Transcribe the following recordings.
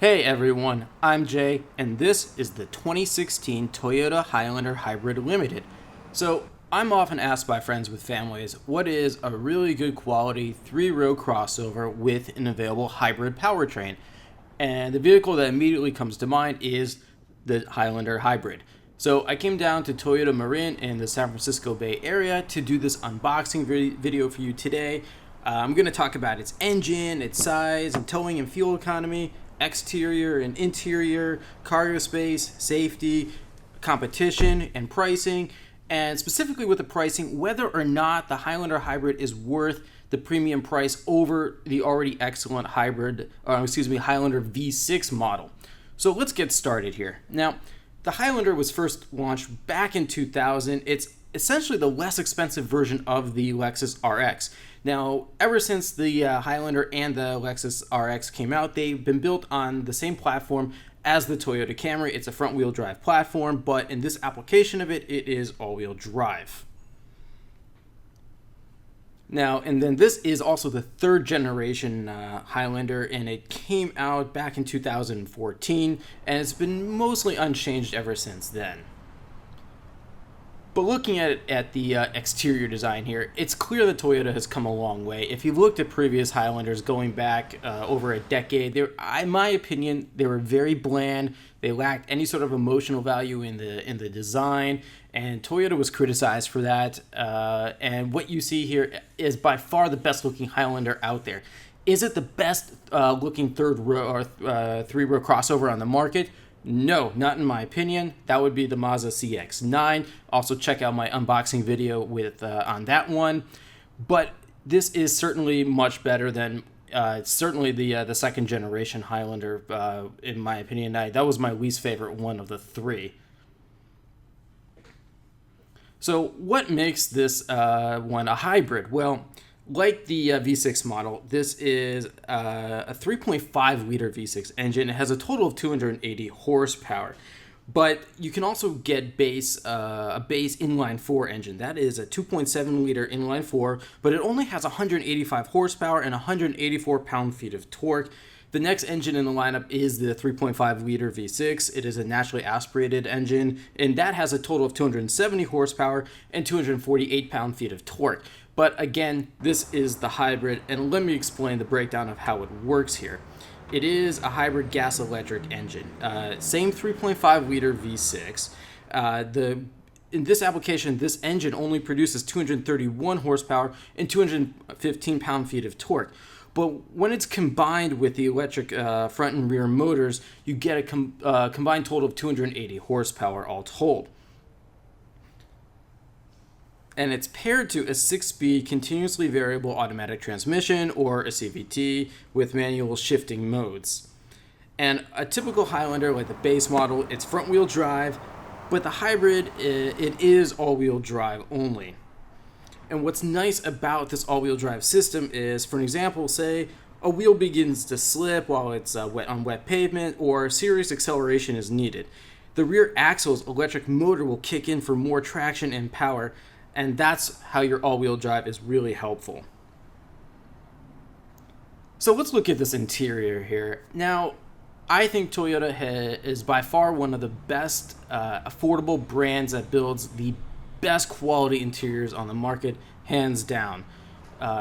Hey everyone, I'm Jay, and this is the 2016 Toyota Highlander Hybrid Limited. So, I'm often asked by friends with families, what is a really good quality 3-row crossover with an available hybrid powertrain? And the vehicle that immediately comes to mind is the Highlander Hybrid. So I came down to Toyota Marin in the San Francisco Bay Area to do this unboxing video for you today. I'm going to talk about its engine, its size, and towing and fuel economy, exterior and interior, cargo space, safety, competition, and pricing. And specifically with the pricing, whether or not the Highlander Hybrid is worth the premium price over the already excellent Highlander V6 model. So let's get started here. Now, the Highlander was first launched back in 2000. It's essentially the less expensive version of the Lexus RX. Now, ever since the Highlander and the Lexus RX came out, they've been built on the same platform as the Toyota Camry. It's a front-wheel drive platform, but in this application of it, it is all-wheel drive. Now, and then this is also the third generation Highlander, and it came out back in 2014, and it's been mostly unchanged ever since then. But looking at the exterior design here, it's clear that Toyota has come a long way. If you looked at previous Highlanders going back over a decade, in my opinion, they were very bland. They lacked any sort of emotional value in the design, and Toyota was criticized for that. And what you see here is by far the best looking Highlander out there. Is it the best looking third row or 3-row crossover on the market? No, not in my opinion. That would be the Mazda CX-9. Also check out my unboxing video on that one. But this is certainly much better than certainly the second generation Highlander, in my opinion. That was my least favorite one of the three. So what makes this one a hybrid? Well, like the V6 model, this is a 3.5 liter V6 engine. It has a total of 280 horsepower, but you can also get a base inline 4 engine. That is a 2.7 liter inline 4, but it only has 185 horsepower and 184 pound-feet of torque. The next engine in the lineup is the 3.5 liter V6. It is a naturally aspirated engine, and that has a total of 270 horsepower and 248 pound-feet of torque. But again, this is the hybrid, and let me explain the breakdown of how it works here. It is a hybrid gas-electric engine. Same 3.5 liter V6. In this application, this engine only produces 231 horsepower and 215 pound-feet of torque. But when it's combined with the electric front and rear motors, you get a combined total of 280 horsepower all told. And it's paired to a 6-speed continuously variable automatic transmission, or a CVT, with manual shifting modes. And a typical Highlander, like the base model, it's front-wheel drive, but the hybrid, it is all-wheel drive only. And what's nice about this all-wheel drive system is, for an example, say a wheel begins to slip while it's on wet pavement, or serious acceleration is needed. The rear axle's electric motor will kick in for more traction and power, and that's how your all-wheel drive is really helpful. So let's look at this interior here. Now, I think Toyota is by far one of the best affordable brands that builds the best quality interiors on the market, hands down.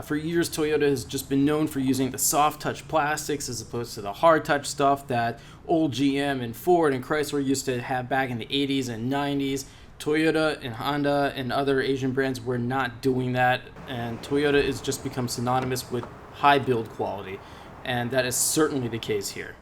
For years, Toyota has just been known for using the soft touch plastics as opposed to the hard touch stuff that old GM and Ford and Chrysler used to have back in the 80s and 90s. Toyota and Honda and other Asian brands were not doing that, and Toyota has just become synonymous with high build quality, and that is certainly the case here.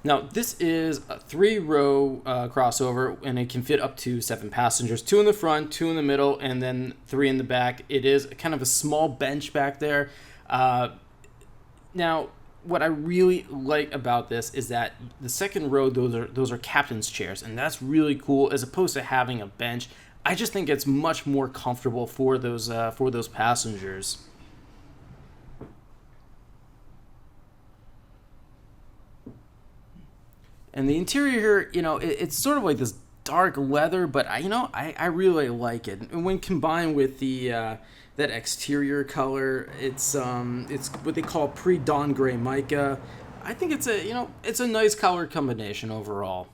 Now, this is a 3-row crossover, and it can fit up to 7 passengers, 2 in the front, 2 in the middle, and then 3 in the back. It is kind of a small bench back there. Now, what I really like about this is that the second row, those are captain's chairs, and that's really cool as opposed to having a bench. I just think it's much more comfortable for those passengers. And the interior here, it's sort of like this dark leather, but I really like it. And when combined with the that exterior color. It's what they call pre-dawn gray mica. I think it's a it's a nice color combination overall.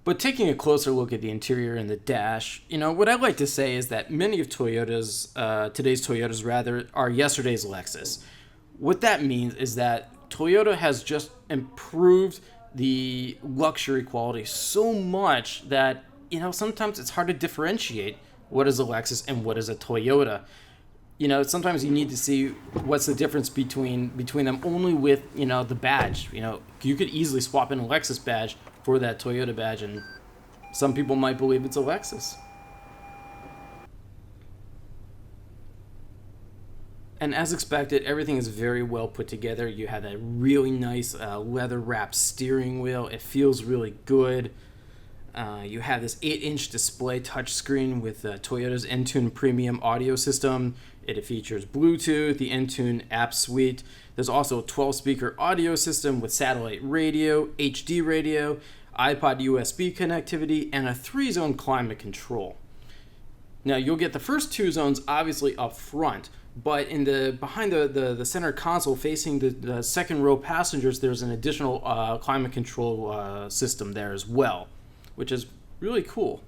But taking a closer look at the interior and the dash, what I like to say is that many of today's Toyotas rather, are yesterday's Lexus. What that means is that Toyota has just improved the luxury quality so much that, sometimes it's hard to differentiate what is a Lexus and what is a Toyota. Sometimes you need to see what's the difference between them only with, the badge. You could easily swap in a Lexus badge for that Toyota badge, and some people might believe it's a Lexus. And as expected, everything is very well put together. You have that really nice leather-wrapped steering wheel. It feels really good. You have this 8-inch display touchscreen with Toyota's Entune premium audio system. It features Bluetooth, the Entune app suite. There's also a 12-speaker audio system with satellite radio, HD radio, iPod USB connectivity, and a 3-zone climate control. Now, you'll get the first 2 zones obviously up front, but behind the center console facing the second row passengers, there's an additional climate control system there as well, which is really cool.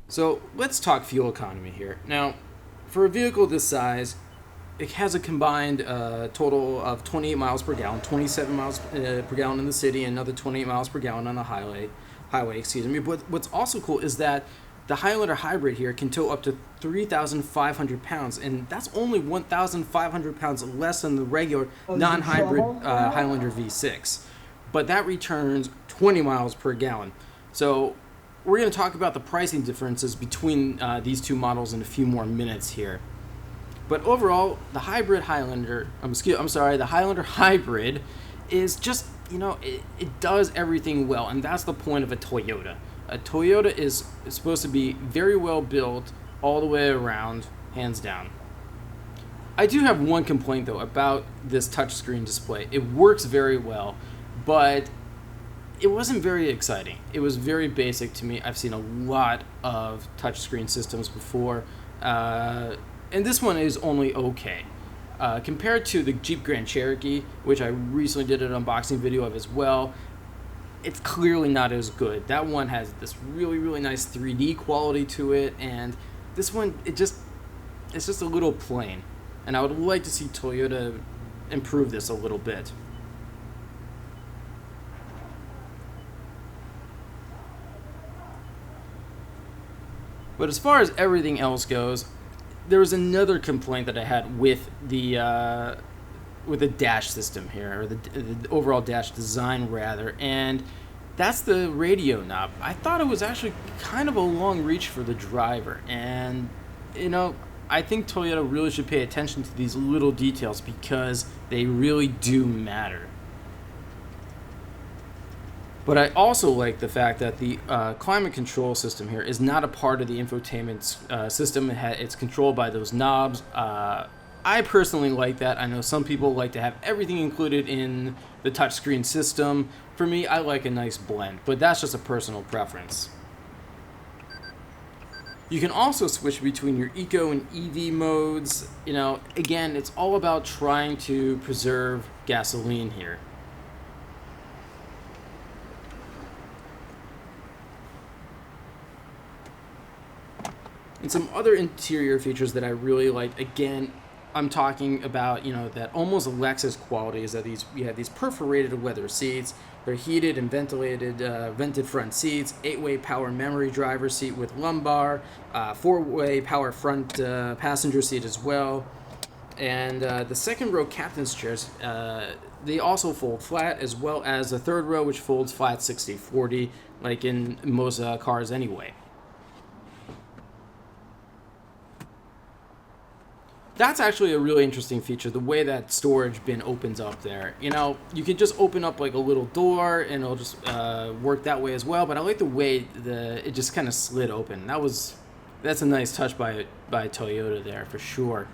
So let's talk fuel economy here. Now, for a vehicle this size, it has a combined total of 28 miles per gallon, 27 miles per gallon in the city, and another 28 miles per gallon on the highway. But what's also cool is that the Highlander Hybrid here can tow up to 3,500 pounds, and that's only 1,500 pounds less than the regular non-hybrid Highlander V6. But that returns 20 miles per gallon. So we're going to talk about the pricing differences between these two models in a few more minutes here. But overall, the Highlander Hybrid is just, it does everything well, and that's the point of a Toyota. A Toyota is supposed to be very well built all the way around, hands down. I do have one complaint, though, about this touchscreen display. It works very well, but it wasn't very exciting. It was very basic to me. I've seen a lot of touchscreen systems before, and this one is only okay. Compared to the Jeep Grand Cherokee, which I recently did an unboxing video of as well, it's clearly not as good. That one has this really, really nice 3D quality to it, and this one, it's just a little plain. And I would like to see Toyota improve this a little bit. But as far as everything else goes, there was another complaint that I had with the dash system here, or the overall dash design rather, and that's the radio knob. I thought it was actually kind of a long reach for the driver, and I think Toyota really should pay attention to these little details because they really do matter. But I also like the fact that the climate control system here is not a part of the infotainment system. It's controlled by those knobs. I personally like that. I know some people like to have everything included in the touchscreen system. For me, I like a nice blend, but that's just a personal preference. You can also switch between your eco and EV modes. Again, it's all about trying to preserve gasoline here. And some other interior features that I really like, again, I'm talking about, that almost Lexus quality is that you have these perforated leather seats. They're heated and ventilated, vented front seats, 8-way power memory driver seat with lumbar, 4-way power front passenger seat as well. And the second row captain's chairs, they also fold flat, as well as the third row, which folds flat 60-40, like in most cars anyway. That's actually a really interesting feature, the way that storage bin opens up there. You can just open up like a little door and it'll just work that way as well, but I like the way it just kind of slid open. That's a nice touch by Toyota there for sure.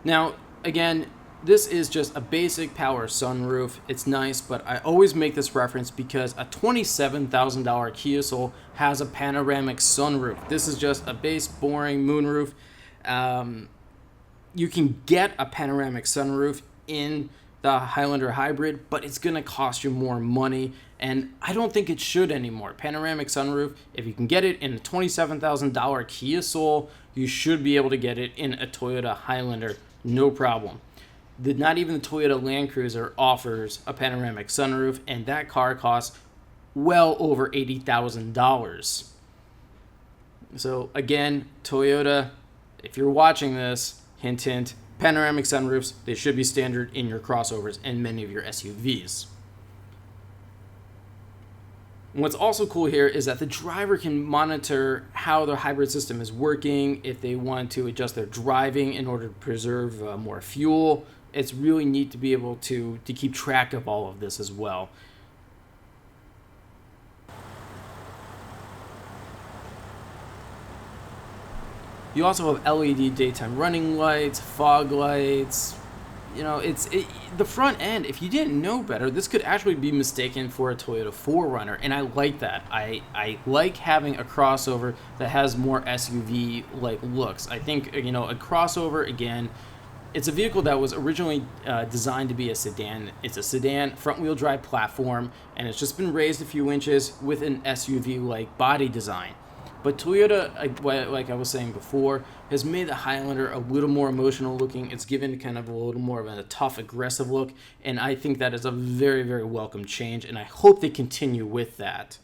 Now, again, this is just a basic power sunroof. It's nice, but I always make this reference because a $27,000 Kia Soul has a panoramic sunroof. This is just a base, boring moonroof. You can get a panoramic sunroof in the Highlander Hybrid, but it's going to cost you more money, and I don't think it should anymore. Panoramic sunroof, if you can get it in a $27,000 Kia Soul, you should be able to get it in a Toyota Highlander, no problem. Not even the Toyota Land Cruiser offers a panoramic sunroof, and that car costs well over $80,000. So again, Toyota, if you're watching this, hint, hint, panoramic sunroofs, they should be standard in your crossovers and many of your SUVs. And what's also cool here is that the driver can monitor how the hybrid system is working, if they want to adjust their driving in order to preserve more fuel. It's really neat to be able to keep track of all of this as well. You also have LED daytime running lights, fog lights. You know, the front end, if you didn't know better, this could actually be mistaken for a Toyota 4Runner, and I like that. I like having a crossover that has more SUV-like looks. I think, a crossover, again, it's a vehicle that was originally designed to be a sedan. It's a sedan front-wheel drive platform, and it's just been raised a few inches with an SUV-like body design. But Toyota, like I was saying before, has made the Highlander a little more emotional looking. It's given kind of a little more of a tough, aggressive look, and I think that is a very, very welcome change, and I hope they continue with that.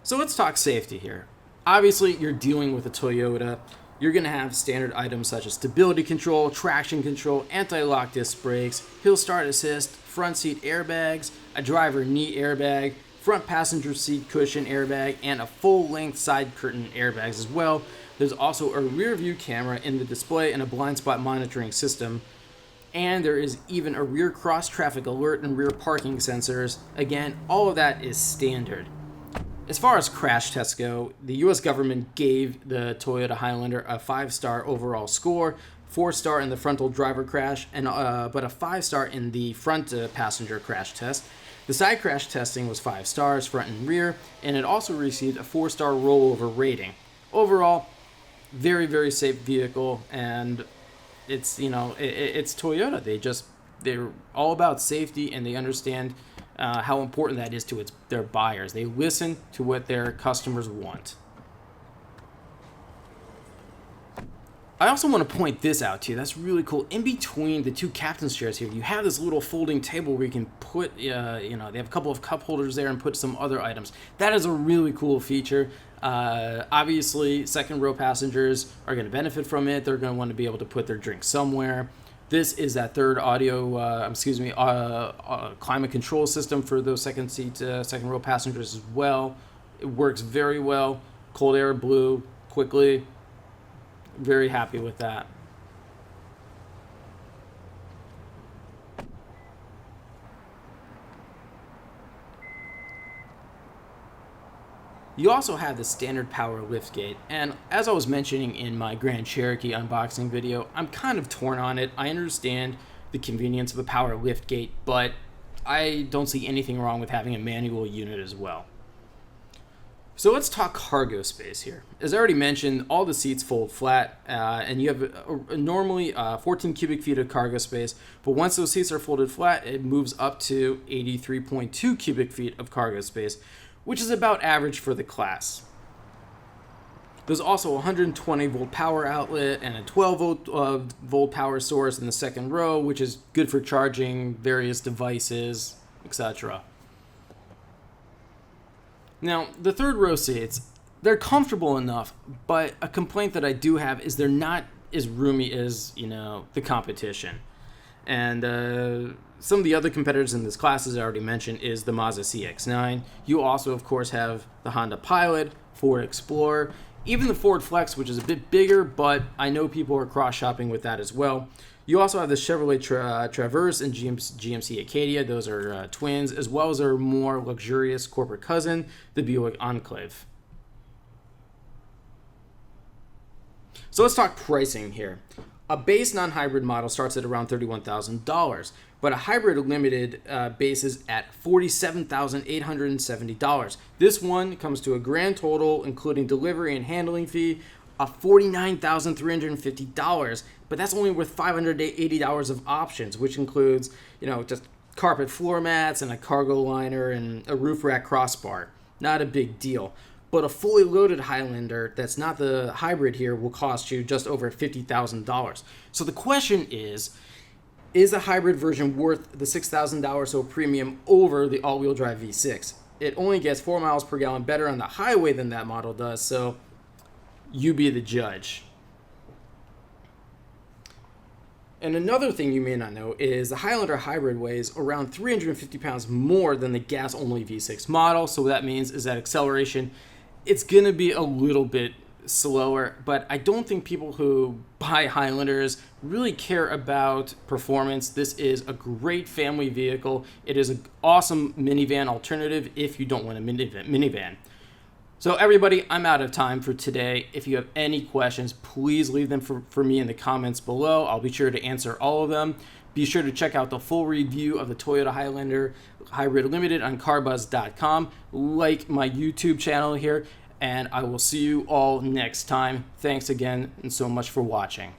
So let's talk safety here. Obviously, you're dealing with a Toyota. You're going to have standard items such as stability control, traction control, anti-lock disc brakes, hill start assist, front seat airbags, a driver knee airbag, front passenger seat cushion airbag, and a full-length side curtain airbags as well. There's also a rear view camera in the display and a blind spot monitoring system. And there is even a rear cross traffic alert and rear parking sensors. Again, all of that is standard. As far as crash tests go, the US government gave the Toyota Highlander a 5-star overall score, 4-star in the frontal driver crash, and but a 5-star in the front passenger crash test. The side crash testing was 5 stars, front and rear, and it also received a 4-star rollover rating. Overall, very, very safe vehicle, and it's, it's Toyota. They're all about safety, and they understand how important that is to their buyers. They listen to what their customers want. I also want to point this out to you. That's really cool. In between the two captain's chairs here, you have this little folding table where you can put, they have a couple of cup holders there and put some other items. That is a really cool feature. Obviously, second row passengers are going to benefit from it. They're going to want to be able to put their drink somewhere. This is that third climate control system for those second row passengers as well. It works very well. Cold air blew quickly. Very happy with that. You also have the standard power liftgate, and as I was mentioning in my Grand Cherokee unboxing video, I'm kind of torn on it. I understand the convenience of a power liftgate, but I don't see anything wrong with having a manual unit as well. So let's talk cargo space here. As I already mentioned, all the seats fold flat, and you have normally 14 cubic feet of cargo space, but once those seats are folded flat, it moves up to 83.2 cubic feet of cargo space, which is about average for the class. There's also a 120 volt power outlet and a 12 volt power source in the second row, which is good for charging various devices, etc. Now, the third row seats, they're comfortable enough, but a complaint that I do have is they're not as roomy as, the competition. And some of the other competitors in this class, as I already mentioned, is the Mazda CX-9. You also, of course, have the Honda Pilot, Ford Explorer, even the Ford Flex, which is a bit bigger, but I know people are cross-shopping with that as well. You also have the Chevrolet Traverse and GMC Acadia. Those are twins, as well as their more luxurious corporate cousin, the Buick Enclave. So So let's talk pricing here. A base non-hybrid model starts at around $31,000, but a hybrid limited base is at $47,870. This one comes to a grand total, including delivery and handling fee, of $49,350, but that's only with $580 of options, which includes, just carpet floor mats and a cargo liner and a roof rack crossbar. Not a big deal. But a fully loaded Highlander that's not the hybrid here will cost you just over $50,000. So the question is the hybrid version worth the $6,000 or so premium over the all-wheel drive V6? It only gets 4 miles per gallon better on the highway than that model does, so you be the judge. And another thing you may not know is the Highlander Hybrid weighs around 350 pounds more than the gas-only V6 model. So what that means is that acceleration, it's going to be a little bit slower, but I don't think people who buy Highlanders really care about performance. This is a great family vehicle. It is an awesome minivan alternative if you don't want a minivan. So everybody, I'm out of time for today. If you have any questions, please leave them for me in the comments below. I'll be sure to answer all of them. Be sure to check out the full review of the Toyota Highlander Hybrid Limited on carbuzz.com. Like my YouTube channel here, and I will see you all next time. Thanks again and so much for watching.